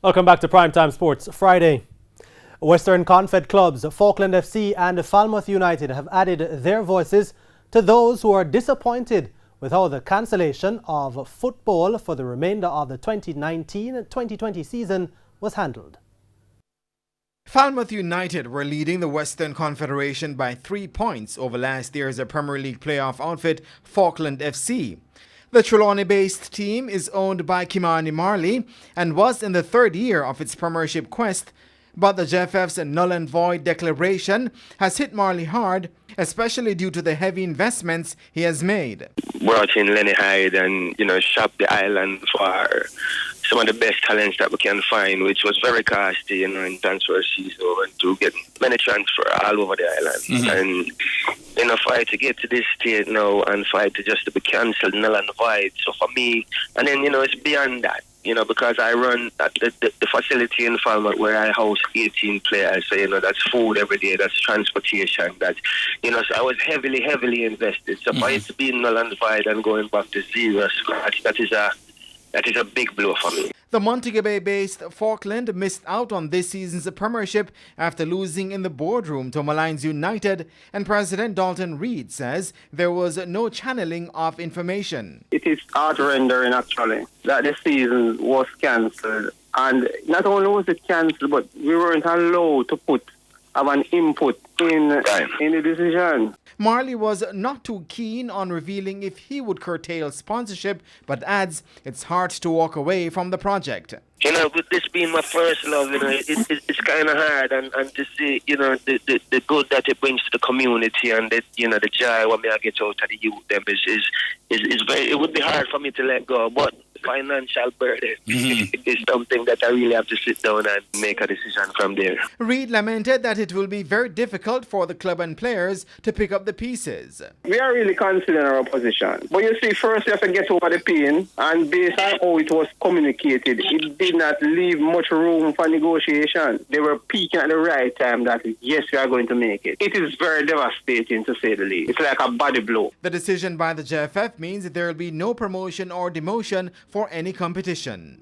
Welcome back to Primetime Sports Friday. Western Confed clubs Falkland FC and Falmouth United have added their voices to those who are disappointed with how the cancellation of football for the remainder of the 2019-2020 season was handled. Falmouth United were leading the Western Confederation by 3 points over last year's Premier League playoff outfit Falkland FC. The Trelawney-based team is owned by Kimani Marley and was in the third year of its Premiership quest, but the JFF's null and void declaration has hit Marley hard, especially due to the heavy investments he has made. Brought in Lenny Hyde and, shopped the island for some of the best talents that we can find, which was very costly, in transfer season, and to get many transfer all over the island. And, for it to get to this state now and for it to just be cancelled, null and void. So for me, and then, it's beyond that, because I run the facility in Falmouth where I house 18 players. So, that's food every day, that's transportation, that's, so I was heavily invested. So for it to be null and void and going back to zero scratch, that is a big blow for me. The Montego Bay-based Falkland missed out on this season's Premiership after losing in the boardroom to Malines United, and President Dalton Reed says there was no channeling of information. It is heart-rendering, actually, that the season was cancelled. And not only was it cancelled, but we weren't allowed to have an input in the decision. Marley was not too keen on revealing if he would curtail sponsorship, but adds it's hard to walk away from the project. With this being my first love, it's kind of hard, and to see, the good that it brings to the community and the joy when I get out of the youth, them is very. It would be hard for me to let go, but financial burden is something that I really have to sit down and make a decision from there. Reed lamented that it will be very difficult for the club and players to pick up the pieces. We are really considering our position. But you see, first you have to get over the pain, and based on how it was communicated, it did not leave much room for negotiation. They were peaking at the right time that, yes, we are going to make it. It is very devastating, to say the least. It's like a body blow. The decision by the JFF means that there will be no promotion or demotion for any competition.